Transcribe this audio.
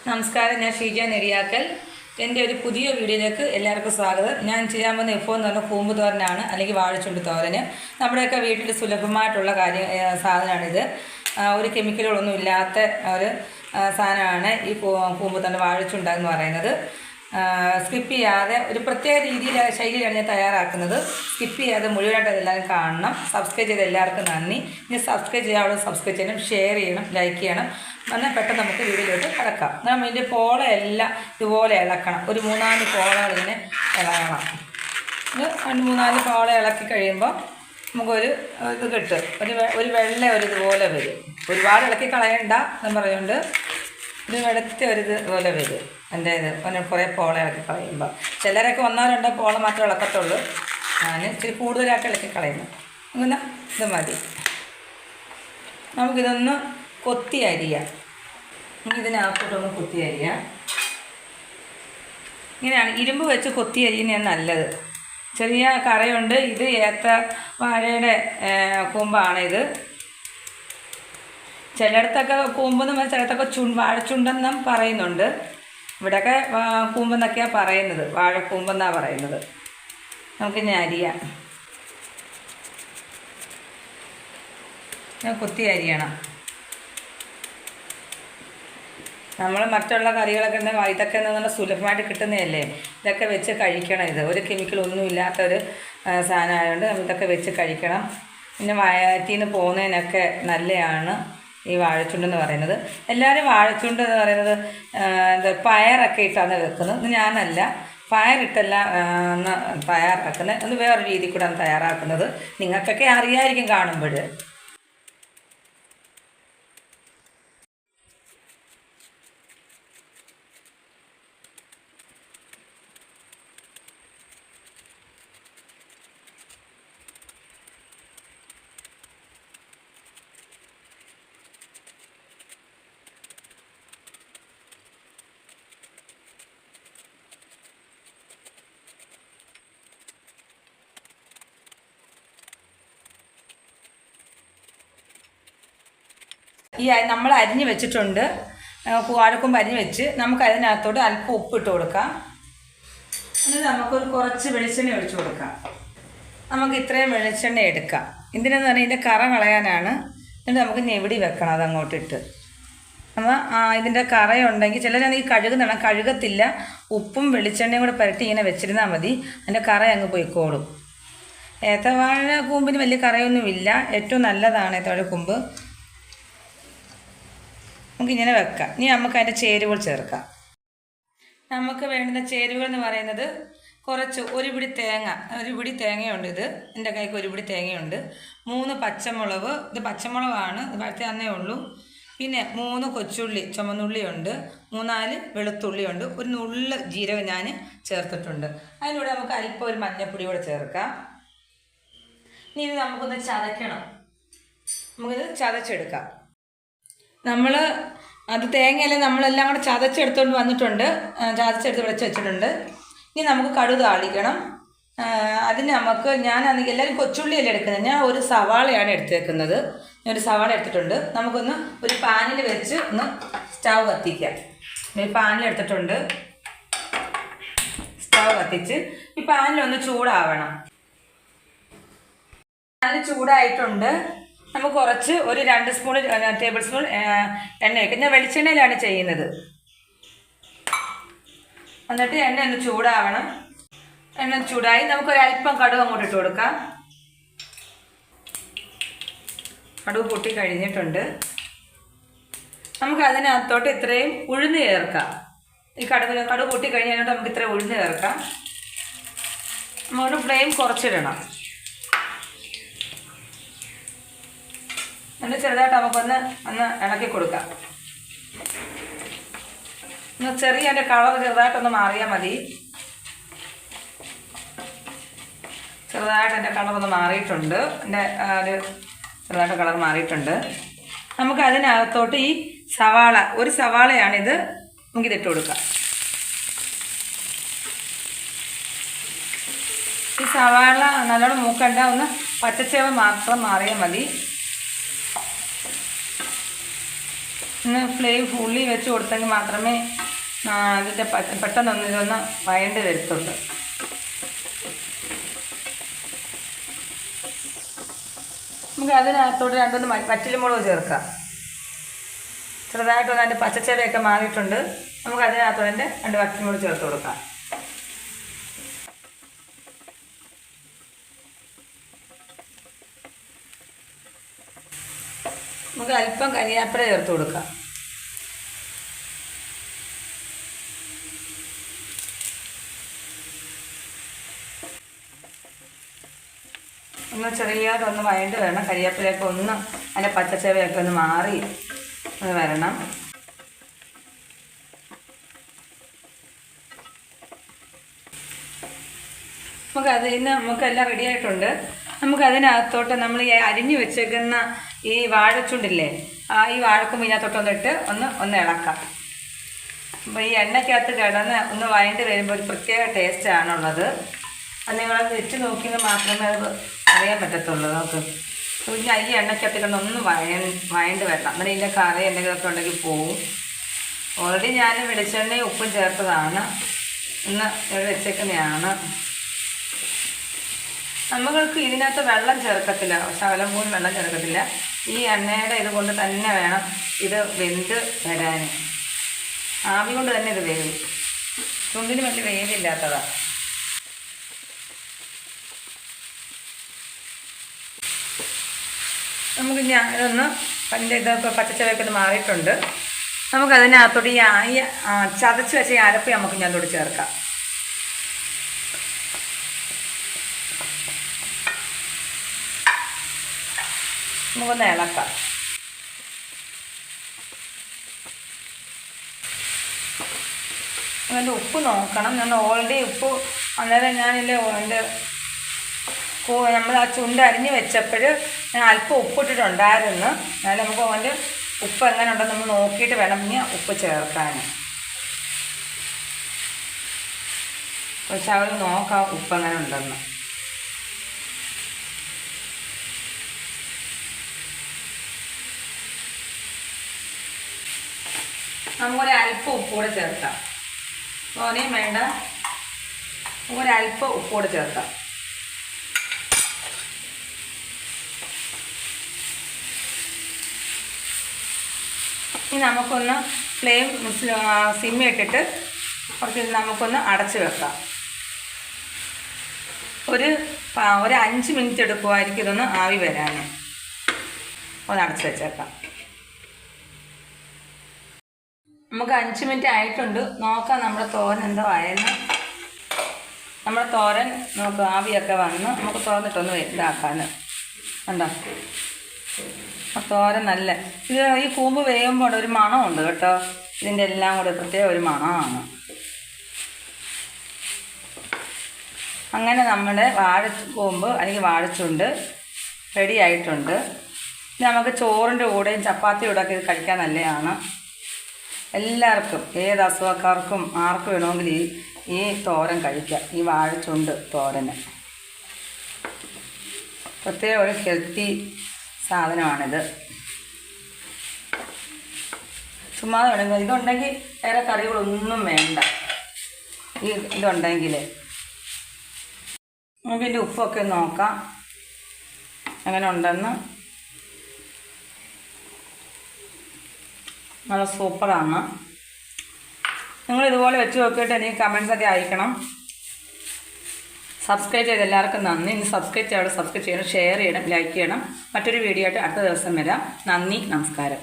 നമസ്കാരം, ഞാൻ ഷീജ നെടിയാക്കൽ. എൻ്റെ ഒരു പുതിയ വീഡിയോയിലേക്ക് എല്ലാവർക്കും സ്വാഗതം. ഞാൻ ചെയ്യാൻ പോകുന്ന ഇപ്പോൾ എന്ന് പറഞ്ഞാൽ കൂമ്പ് തോരനാണ്, അല്ലെങ്കിൽ വാഴച്ചുണ്ട് തോരന്. നമ്മുടെയൊക്കെ വീട്ടിൽ സുലഭമായിട്ടുള്ള സാധനമാണിത്. ഒരു കെമിക്കലുകളൊന്നും ഇല്ലാത്ത ഒരു സാധനമാണ് ഈ കൂമ്പ് തോരൻ വാഴച്ചുണ്ടെന്ന് പറയുന്നത്. സ്കിപ്പ് ചെയ്യാതെ ഒരു പ്രത്യേക ശൈലിയിലാണ് ഞാൻ തയ്യാറാക്കുന്നത്. സ്കിപ്പ് ചെയ്യാതെ മുഴുവനായിട്ട് എല്ലാവരും കാണണം. സബ്സ്ക്രൈബ് ചെയ്ത് എല്ലാവർക്കും നന്ദി. ഇനി സബ്സ്ക്രൈബ് ചെയ്യാവുള്ള സബ്സ്ക്രൈബ് ചെയ്യണം, ഷെയർ ചെയ്യണം, ലൈക്ക് ചെയ്യണം. എന്നാൽ പെട്ടെന്ന് നമുക്ക് വീഡിയോയിലോട്ട് കിടക്കാം. നമ്മൾ ഇതിൻ്റെ പോളയെല്ലാം ഇതുപോലെ ഇളക്കണം. ഒരു 3-4 പോളകൾ ഇങ്ങനെ ഇളകണം. 2-3-4 പോള ഇളക്കി കഴിയുമ്പോൾ നമുക്കൊരു ഇത് കിട്ടും. ഒരു വെള്ള ഇതുപോലെ വരും. ഒരുപാട് ഇളക്കി കളയണ്ട എന്ന് പറയുന്നുണ്ട്. ഒരു വെളുത്ത ഇതുപോലെ വരും. എൻ്റെ കുറേ പോള ഇളക്കി കളയുമ്പോൾ ചിലരൊക്കെ 1-2 പോള മാത്രമേ ഇളക്കത്തുള്ളൂ. ഞാൻ ഇച്ചിരി കൂടുതലായിട്ട് ഇളക്കി കളയുന്നു. അങ്ങനെ ഇത് മതി. നമുക്കിതൊന്ന് കൊത്തി അരിയാം. ഇതിനകത്തോട്ടൊന്ന് കൊത്തി അരിയാം. ഇങ്ങനെയാണ് ഇരുമ്പ് വെച്ച് കൊത്തി അരിയുന്നതാണ് നല്ലത്. ചെറിയ കറയുണ്ട്. ഇത് ഏത്ത വാഴയുടെ കൂമ്പാണിത്. ചിലയിടത്തൊക്കെ കൂമ്പെന്ന് പറഞ്ഞാൽ ചിലയിടത്തൊക്കെ വാഴച്ചുണ്ടെന്നും പറയുന്നുണ്ട്. ഇവിടെയൊക്കെ കൂമ്പെന്നൊക്കെയാണ് പറയുന്നത്. വാഴക്കൂമ്പെന്നാണ് പറയുന്നത്. നമുക്കിനി അരിയാം. കൊത്തി അരിയണം. നമ്മൾ മറ്റുള്ള കറികളൊക്കെ ഇതൊക്കെ നല്ല സുലഭമായിട്ട് കിട്ടുന്നതല്ലേ. ഇതൊക്കെ വെച്ച് കഴിക്കണം. ഇത് ഒരു കെമിക്കലൊന്നും ഇല്ലാത്തൊരു സാധനമായതുകൊണ്ട് ഇതൊക്കെ വെച്ച് കഴിക്കണം. പിന്നെ വയറ്റിൽ നിന്ന് പോകുന്നതിനൊക്കെ നല്ലതാണ് ഈ വാഴച്ചുണ്ടെന്ന് പറയുന്നത്. എല്ലാവരും വാഴച്ചുണ്ട് എന്ന് പറയുന്നത് പയറൊക്കെ ഇട്ടാണ് വെക്കുന്നത്. ഞാനല്ല, പയറിട്ടല്ല തയ്യാറാക്കുന്നത്. അത് വേറൊരു രീതി കൂടെയാണ് തയ്യാറാക്കുന്നത്. നിങ്ങൾക്കൊക്കെ അറിയാമായിരിക്കും കാണുമ്പോൾ. ഈ നമ്മൾ അരിഞ്ഞ് വെച്ചിട്ടുണ്ട്. വാഴക്കൂമ്പ് അരിഞ്ഞ് വെച്ച് നമുക്ക് അതിനകത്തോട്ട് അല്പം ഉപ്പിട്ട് കൊടുക്കാം. എന്നിട്ട് നമുക്കൊരു കുറച്ച് വെളിച്ചെണ്ണ ഒഴിച്ച് കൊടുക്കാം. നമുക്ക് ഇത്രയും വെളിച്ചെണ്ണ എടുക്കാം. എന്തിനാന്ന് പറഞ്ഞാൽ ഇതിൻ്റെ കറ കളയാനാണ്. എന്നിട്ട് നമുക്ക് ഞെവിടി വെക്കണം അതങ്ങോട്ടിട്ട്. അപ്പോൾ ഇതിൻ്റെ കറയുണ്ടെങ്കിൽ ചിലരാണെങ്കിൽ കഴുകുന്നതാണ്, കഴുകത്തില്ല. ഉപ്പും വെളിച്ചെണ്ണയും കൂടെ പുരട്ടി ഇങ്ങനെ വെച്ചിരുന്നാൽ മതി. അതിൻ്റെ കറ അങ്ങ് പോയിക്കോളും. ഏത്തവാഴ കൂമ്പിന് വലിയ കറയൊന്നുമില്ല. ഏറ്റവും നല്ലതാണ് ഏത്തവാഴക്കൂമ്പ്. നമുക്കിങ്ങനെ വെക്കാം. ഇനി നമുക്ക് അതിൻ്റെ ചേരുവകൾ ചേർക്കാം. നമുക്ക് വേണ്ടുന്ന ചേരുവകൾ എന്ന് പറയുന്നത് കുറച്ച് ഒരു പിടി തേങ്ങയുണ്ട്. എൻ്റെ കൈക്ക് ഒരു പിടി തേങ്ങയുണ്ട്. 3 പച്ചമുളക്. ഇത് പച്ചമുളകാണ്, ഇത് വഴറ്റി തന്നേ ഉള്ളൂ. പിന്നെ 3 കൊച്ചുള്ളി, ചുമന്നുള്ളിയുണ്ട്. 3-4 വെളുത്തുള്ളിയുണ്ട്. ഒരു നുള്ള് ജീരകം ഞാൻ ചേർത്തിട്ടുണ്ട്. അതിലൂടെ നമുക്ക് അല്പം ഒരു മഞ്ഞൾപ്പൊടി കൂടെ ചേർക്കാം. ഇനി ഇത് നമുക്കൊന്ന് ചതയ്ക്കണം. നമുക്കിത് ചതച്ചെടുക്കാം. നമ്മൾ തേങ്ങയെല്ലാം നമ്മളെല്ലാം കൂടെ ചതച്ചെടുത്തുകൊണ്ട് വന്നിട്ടുണ്ട്. ചതച്ചെടുത്ത് വെച്ചിട്ടുണ്ട്. ഇനി നമുക്ക് കടുക് താളിക്കണം. അതിന് ഞാനാണെങ്കിൽ എല്ലാവരും കൊച്ചുള്ളിയല്ലേ എടുക്കുന്നത്. ഞാൻ ഒരു സവാളയാണ് എടുത്തേക്കുന്നത്. ഞാൻ ഒരു സവാള എടുത്തിട്ടുണ്ട്. നമുക്കൊന്ന് ഒരു പാനിൽ വെച്ച് ഒന്ന് സ്റ്റൗ കത്തിക്കാം. ഒരു പാനിലെടുത്തിട്ടുണ്ട്. സ്റ്റൗ കത്തിച്ച് ഈ പാനിലൊന്ന് ചൂടാവണം. പാനിൽ ചൂടായിട്ടുണ്ട്. നമുക്ക് കുറച്ച് ഒരു 2 ടേബിൾ സ്പൂൺ എണ്ണ വയ്ക്കാം. ഞാൻ വെളിച്ചെണ്ണയിലാണ് ചെയ്യുന്നത്. എന്നിട്ട് എണ്ണ ഒന്ന് ചൂടാവണം. എണ്ണ ചൂടായി നമുക്കൊരല്പം കടുക് അങ്ങോട്ട് ഇട്ട് കൊടുക്കാം. കടുക് പൊട്ടി കഴിഞ്ഞിട്ടുണ്ട്. നമുക്ക് അതിനകത്തോട്ട് ഇത്രയും ഉഴുന്ന് ചേർക്കാം. ഈ കടുക് പൊട്ടി കഴിഞ്ഞിട്ട് നമുക്ക് ഇത്രയും ഉഴുന്ന് ചേർക്കാം. നമുക്ക് ഫ്ലെയിം കുറച്ചിടണം. എന്നിട്ട് ചെറുതായിട്ട് നമുക്കൊന്ന് ഇളക്കി കൊടുക്കാം. ചെറിയ അതിൻ്റെ കളർ ചെറുതായിട്ടൊന്ന് മാറിയാൽ മതി. ചെറുതായിട്ട് എൻ്റെ കളറൊന്ന് മാറിയിട്ടുണ്ട്. എൻ്റെ ചെറുതായിട്ട് കളർ മാറിയിട്ടുണ്ട്. നമുക്ക് അതിനകത്തോട്ട് ഈ ഒരു സവാളയാണിത്. നമുക്കിതിട്ട് കൊടുക്കാം. ഈ സവാള നല്ലോണം മൂക്കണ്ട, ഒന്ന് പച്ചച്ചേവ മാത്രം മാറിയാൽ മതി. ഒന്ന് ഫ്ലെയിം ഫുള്ളി വെച്ച് കൊടുത്തെങ്കിൽ മാത്രമേ അതിൻ്റെ പെട്ടെന്നൊന്ന് ഇതൊന്ന് വഴണ്ട് വരത്തുള്ളൂ. നമുക്ക് അതിനകത്തോട്ട് 2 വറ്റൽമുളക് ചേർക്കാം. ചെറുതായിട്ടൊന്ന് അതിൻ്റെ പച്ചച്ചെവയൊക്കെ മാറിയിട്ടുണ്ട്. നമുക്ക് അതിനകത്തോടെ 2 വറ്റൽമുളക് ചേർത്ത് കൊടുക്കാം. നമുക്ക് അല്പം കരിയാപ്പില ചേർത്ത് കൊടുക്കാം. ഒന്ന് ചെറിയതൊന്ന് വഴണ്ട് വരണം. കരിയാപ്പിലയൊക്കെ ഒന്ന് അതിൻ്റെ പച്ചച്ചെവയൊക്കെ ഒന്ന് മാറി ഒന്ന് വരണം. നമുക്കെല്ലാം റെഡി ആയിട്ടുണ്ട്. നമുക്കതിനകത്തോട്ട് നമ്മൾ ഈ അരിഞ്ഞു വെച്ചേക്കുന്ന ഈ വാഴച്ചുണ്ടില്ലേ, ഈ വാഴക്കും ഇതിനകത്തോട്ടൊന്നിട്ട് ഒന്ന് ഇളക്കാം. അപ്പോൾ ഈ എണ്ണയ്ക്കകത്ത് കിടന്ന് ഒന്ന് വഴണ്ട് വരുമ്പോൾ ഒരു പ്രത്യേക ടേസ്റ്റാണുള്ളത്. അത് നിങ്ങളത് വെച്ച് നോക്കിയെങ്കിൽ മാത്രമേ അത് അറിയാൻ പറ്റത്തുള്ളൂ. നമുക്ക് പിന്നെ ഈ എണ്ണയ്ക്കകത്ത് കിടന്നൊന്ന് വഴണ്ട് വരണം. അങ്ങനെ ഇതിൻ്റെ കറി എന്തെങ്കിലുമൊക്കെ ഉണ്ടെങ്കിൽ പോവും. ഓൾറെഡി ഞാൻ വെളിച്ചെണ്ണയും ഉപ്പും ചേർത്തതാണ്, ഇന്ന് വെച്ചേക്കുന്നതാണ്. നമ്മൾക്ക് ഇതിനകത്ത് വെള്ളം ചേർക്കത്തില്ല, ശകലം പോലും വെള്ളം ചേർക്കത്തില്ല. ഈ എണ്ണയുടെ ഇത് കൊണ്ട് തന്നെ വേണം ഇത് വെന്ത് വരാൻ. ആവി കൊണ്ട് തന്നെ ഇത് വേവും. ചുണ്ടിന് വലിയ വേവില്ലാത്തതാണ്. നമുക്ക് ഇതൊന്ന് ഇതൊക്കെ പച്ചച്ചവയൊക്കെ ഒന്ന് മാറിയിട്ടുണ്ട്. നമുക്കതിനകത്തോട്ട് ഈ ചതച്ച് വെച്ച ഈ അരപ്പ് നമുക്ക് ഞാനോട് ചേർക്കാം. നമുക്കൊന്ന് ഇളക്കാം. അതിൻ്റെ ഉപ്പ് നോക്കണം. ഞാൻ ഓൾറെഡി ഉപ്പ് അന്നേരം ഞാനില്ലേ നമ്മൾ ആ ചുണ്ട് അരിഞ്ഞ് വെച്ചപ്പോൾ ഞാൻ അല്പം ഉപ്പിട്ടിട്ടുണ്ടായിരുന്നു. എന്നാലും നമുക്ക് അതിൻ്റെ ഉപ്പ് എങ്ങനെ ഉണ്ടെന്ന് നമ്മൾ നോക്കിയിട്ട് വേണം ഇനി ഉപ്പ് ചേർക്കാൻ. പക്ഷെ അവർ നോക്കാം ഉപ്പ് എങ്ങനെ ഉണ്ടെന്ന്. നമുക്കൊരല്പം ഉപ്പ് കൂടെ ചേർക്കാം. തോനെയും വേണ്ട, നമുക്കൊരല്പം ഉപ്പ് കൂടെ ചേർക്കാം. ഇനി നമുക്കൊന്ന് ഫ്ലെയിം സിമ്മിട്ടിട്ട് കുറച്ച് നമുക്കൊന്ന് അടച്ച് വെക്കാം. ഒരു 5 മിനിറ്റ് എടുക്കുമായിരിക്കും ഇതൊന്ന് ആവി വരാൻ. ഒന്ന് അടച്ച് വെച്ചേക്കാം. നമുക്ക് 5 മിനിറ്റ് ആയിട്ടുണ്ട്. നോക്കാം നമ്മുടെ തോരൻ എന്തോ ആയെന്ന്. നമ്മുടെ തോരൻ നമുക്ക് ആവിയൊക്കെ വന്ന് നമുക്ക് തുറന്നിട്ടൊന്ന് ഇതാക്കാൻ ഉണ്ടോ. തോരൻ നല്ല ഈ കൂമ്പ് വേകുമ്പോൾ ഒരു മണമുണ്ട് കേട്ടോ. ഇതിൻ്റെ എല്ലാം കൂടെ പ്രത്യേക ഒരു മണമാണ്. അങ്ങനെ നമ്മുടെ വാഴക്കൂമ്പ് അല്ലെങ്കിൽ വാഴച്ചുണ്ട് റെഡി ആയിട്ടുണ്ട്. നമുക്ക് ചോറിൻ്റെ കൂടെയും ചപ്പാത്തിയുടെ കൂടെയൊക്കെ ഇത് കഴിക്കാൻ നല്ലതാണ്. എല്ലാവർക്കും, ഏത് അസുഖക്കാർക്കും ആർക്ക് വേണമെങ്കിൽ ഈ തോരൻ കഴിക്കാം. ഈ വാഴച്ചുണ്ട് തോരന് പ്രത്യേക ഒരു ഹെൽത്തി സാധനമാണിത്. ചുമ്മാ വേണമെങ്കിൽ ഇതുണ്ടെങ്കിൽ വേറെ കറികളൊന്നും വേണ്ട. ഇതുണ്ടെങ്കിൽ നമുക്ക് ഇതിൻ്റെ ഉപ്പൊക്കെ നോക്കാം എങ്ങനെ ഉണ്ടെന്ന്. നല്ല സൂപ്പറാണ്. നിങ്ങളിതുപോലെ വെച്ച് നോക്കിയിട്ട് എനിക്ക് കമൻസൊക്കെ അയക്കണം. സബ്സ്ക്രൈബ് ചെയ്ത് എല്ലാവർക്കും നന്ദി. ഇനി സബ്സ്ക്രൈബ് ചെയ്യണം, ഷെയർ ചെയ്യണം, ലൈക്ക് ചെയ്യണം. മറ്റൊരു വീഡിയോ ആയിട്ട് അടുത്ത ദിവസം വരാം. നന്ദി, നമസ്കാരം.